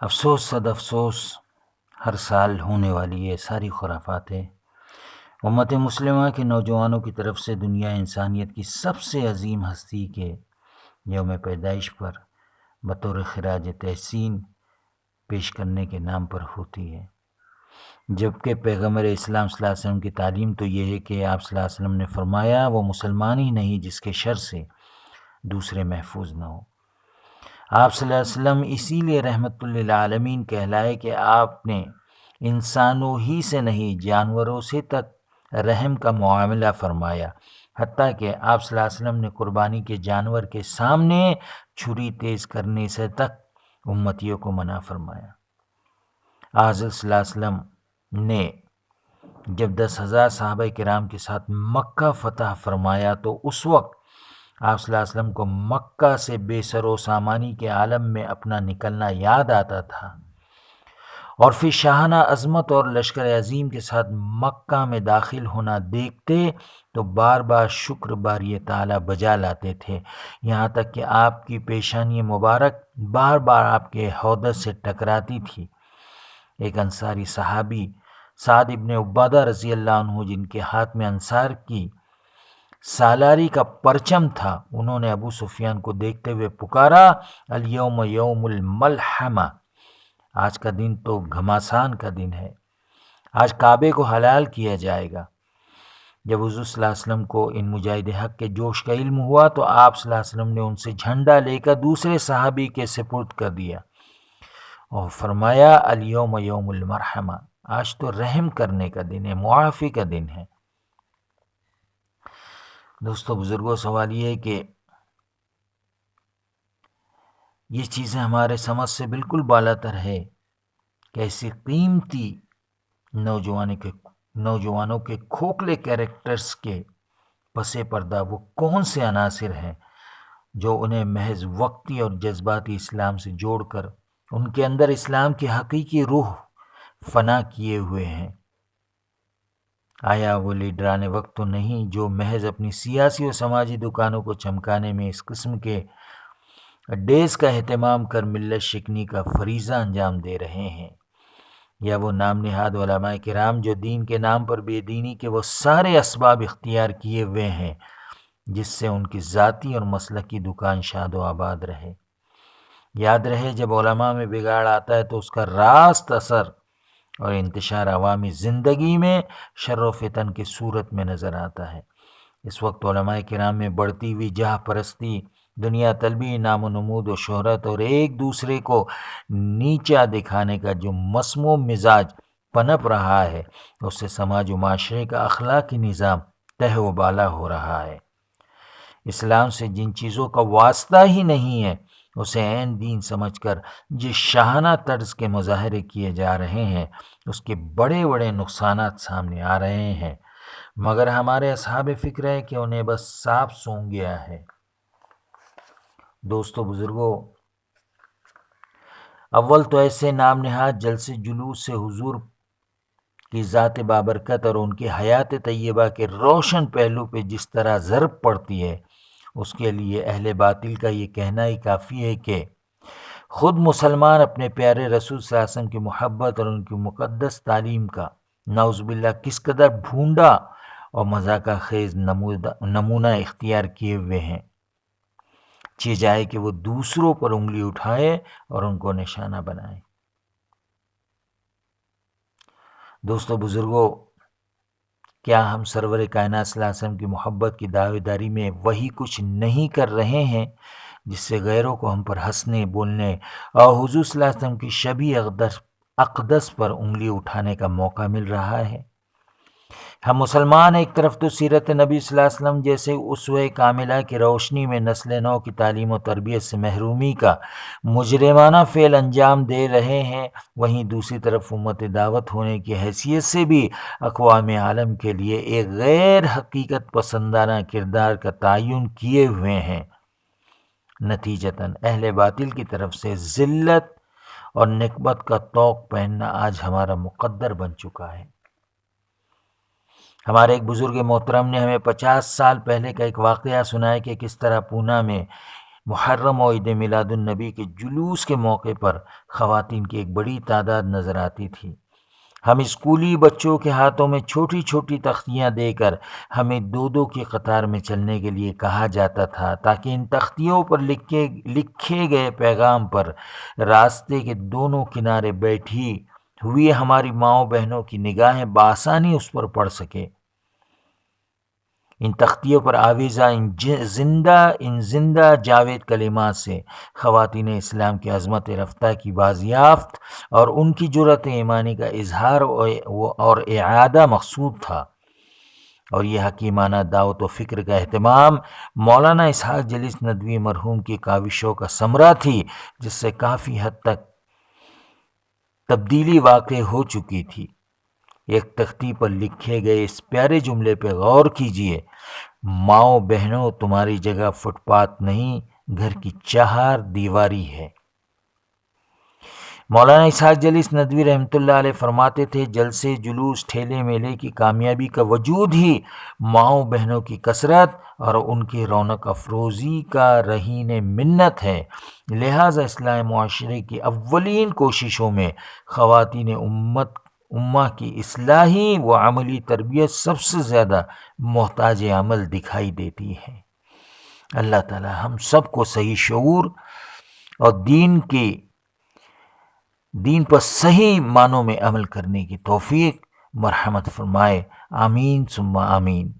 افسوس صد افسوس، ہر سال ہونے والی یہ ساری خرافات ہے۔ امت مسلمہ کے نوجوانوں کی طرف سے دنیا انسانیت کی سب سے عظیم ہستی کے یوم پیدائش پر بطور خراج تحسین پیش کرنے کے نام پر ہوتی ہے، جبکہ پیغمبر اسلام صلی اللہ علیہ وسلم کی تعلیم تو یہ ہے کہ آپ صلی اللہ علیہ وسلم نے فرمایا وہ مسلمان ہی نہیں جس کے شر سے دوسرے محفوظ نہ ہو۔ آپ صلی اللہ علیہ وسلم اسی لیے رحمت للعالمین کہلائے کہ آپ نے انسانوں ہی سے نہیں جانوروں سے تک رحم کا معاملہ فرمایا، حتیٰ کہ آپ صلی اللہ علیہ وسلم نے قربانی کے جانور کے سامنے چھری تیز کرنے سے تک امتیوں کو منع فرمایا۔ حضرت صلی اللہ علیہ وسلم نے جب 10,000 صحابہ کرام کے ساتھ مکہ فتح فرمایا تو اس وقت آپ صلی اللہ علیہ وسلم کو مکہ سے بے سر و سامانی کے عالم میں اپنا نکلنا یاد آتا تھا، اور پھر شاہانہ عظمت اور لشکر عظیم کے ساتھ مکہ میں داخل ہونا دیکھتے تو بار بار شکر باری تعالیٰ بجا لاتے تھے، یہاں تک کہ آپ کی پیشانی مبارک بار بار آپ کے حوض سے ٹکراتی تھی۔ ایک انصاری صحابی سعد ابن عبادہ رضی اللہ عنہ، جن کے ہاتھ میں انصار کی سالاری کا پرچم تھا، انہوں نے ابو سفیان کو دیکھتے ہوئے پکارا، الیوم یوم الملحمہ، آج کا دن تو گھماسان کا دن ہے، آج کعبے کو حلال کیا جائے گا۔ جب حضور صلی اللہ علیہ وسلم کو ان مجاہد حق کے جوش کا علم ہوا تو آپ صلی اللہ علیہ وسلم نے ان سے جھنڈا لے کر دوسرے صحابی کے سپرد کر دیا اور فرمایا، الیوم یوم المرحمہ، آج تو رحم کرنے کا دن ہے، معافی کا دن ہے۔ دوستو بزرگوں، سوال یہ ہے کہ یہ چیزیں ہمارے سمجھ سے بالکل بالا تر ہے کہ ایسی قیمتی نوجوانوں کے کھوکھلے کیریکٹرز کے پس پردہ وہ کون سے عناصر ہیں جو انہیں محض وقتی اور جذباتی اسلام سے جوڑ کر ان کے اندر اسلام کی حقیقی روح فنا کیے ہوئے ہیں؟ آیا وہ لیڈران وقت تو نہیں جو محض اپنی سیاسی و سماجی دکانوں کو چمکانے میں اس قسم کے ڈیز کا اہتمام کر ملت شکنی کا فریضہ انجام دے رہے ہیں؟ یا وہ نام نہاد علماء کرام جو دین کے نام پر بے دینی کے وہ سارے اسباب اختیار کیے ہوئے ہیں جس سے ان کی ذاتی اور مسلکی دکان شاد و آباد رہے؟ یاد رہے، جب علماء میں بگاڑ آتا ہے تو اس کا راست اثر اور انتشار عوامی زندگی میں شر و فتن کی صورت میں نظر آتا ہے۔ اس وقت علماء کرام میں بڑھتی ہوئی جاہ پرستی، دنیا طلبی، نام و نمود و شہرت اور ایک دوسرے کو نیچا دکھانے کا جو مسموم مزاج پنپ رہا ہے، اس سے سماج و معاشرے کا اخلاقی نظام تہ و بالا ہو رہا ہے۔ اسلام سے جن چیزوں کا واسطہ ہی نہیں ہے اسے عین دین سمجھ کر جس شاہانہ طرز کے مظاہرے کیے جا رہے ہیں اس کے بڑے بڑے نقصانات سامنے آ رہے ہیں، مگر ہمارے اصحاب فکر ہے کہ انہیں بس سانپ سونگھ گیا ہے۔ دوستو بزرگوں، اول تو ایسے نام نہاد جلسے جلوس سے حضور کی ذات بابرکت اور ان کی حیات طیبہ کے روشن پہلو پہ جس طرح ضرب پڑتی ہے، اس کے لیے اہل باطل کا یہ کہنا ہی کافی ہے کہ خود مسلمان اپنے پیارے رسول صلی اللہ علیہ وسلم کی محبت اور ان کی مقدس تعلیم کا نعوذ باللہ کس قدر بھونڈا اور مذاقہ خیز نمونہ اختیار کیے ہوئے ہیں، چاہے جائے کہ وہ دوسروں پر انگلی اٹھائے اور ان کو نشانہ بنائے۔ دوستو بزرگوں، کیا ہم سرور کائنات صلی اللہ علیہ وسلم کی محبت کی دعوے داری میں وہی کچھ نہیں کر رہے ہیں جس سے غیروں کو ہم پر ہنسنے، بولنے اور حضور صلی اللہ علیہ وسلم کی شبیہ اقدس پر انگلی اٹھانے کا موقع مل رہا ہے؟ ہم مسلمان ایک طرف تو سیرت نبی صلی اللہ علیہ وسلم جیسے اسوہ کاملہ کی روشنی میں نسل نو کی تعلیم و تربیت سے محرومی کا مجرمانہ فعل انجام دے رہے ہیں، وہیں دوسری طرف امت دعوت ہونے کی حیثیت سے بھی اقوام عالم کے لیے ایک غیر حقیقت پسندانہ کردار کا تعین کیے ہوئے ہیں۔ نتیجتاً اہل باطل کی طرف سے ذلت اور نکبت کا طوق پہننا آج ہمارا مقدر بن چکا ہے۔ ہمارے ایک بزرگ محترم نے ہمیں 50 سال پہلے کا ایک واقعہ سنایا کہ کس طرح پونا میں محرم اور عید میلاد النبی کے جلوس کے موقع پر خواتین کی ایک بڑی تعداد نظر آتی تھی۔ ہم اسکولی بچوں کے ہاتھوں میں چھوٹی چھوٹی تختیاں دے کر ہمیں دو دو کی قطار میں چلنے کے لیے کہا جاتا تھا، تاکہ ان تختیوں پر لکھے گئے پیغام پر راستے کے دونوں کنارے بیٹھی ہوئی ہماری ماؤں بہنوں کی نگاہیں بآسانی اس پر پڑ سکے۔ ان تختیوں پر آویزہ ان زندہ جاوید کلمات سے خواتین اسلام کی عظمت رفتہ کی بازیافت اور ان کی جرأت ایمانی کا اظہار اور اعادہ مقصود تھا، اور یہ حکیمانہ دعوت و فکر کا اہتمام مولانا اسحاق جلیس ندوی مرحوم کی کاوشوں کا ثمرہ تھی، جس سے کافی حد تک تبدیلی واقع ہو چکی تھی۔ ایک تختی پر لکھے گئے اس پیارے جملے پہ غور کیجئے: ماؤں بہنوں، تمہاری جگہ فٹ پاتھ نہیں، گھر کی چہار دیواری ہے۔ مولانا اسحاق جلیس ندوی رحمۃ اللہ علیہ فرماتے تھے، جلسے، جلوس، ٹھیلے میلے کی کامیابی کا وجود ہی ماؤں بہنوں کی کثرت اور ان کی رونق افروزی کا رہین منت ہے۔ لہٰذا اصلاح معاشرے کی اولین کوششوں میں خواتین امہ کی اصلاحی و عملی تربیت سب سے زیادہ محتاج عمل دکھائی دیتی ہے۔ اللہ تعالی ہم سب کو صحیح شعور اور دین پر صحیح معنوں میں عمل کرنے کی توفیق مرحمت فرمائے، آمین ثم آمین۔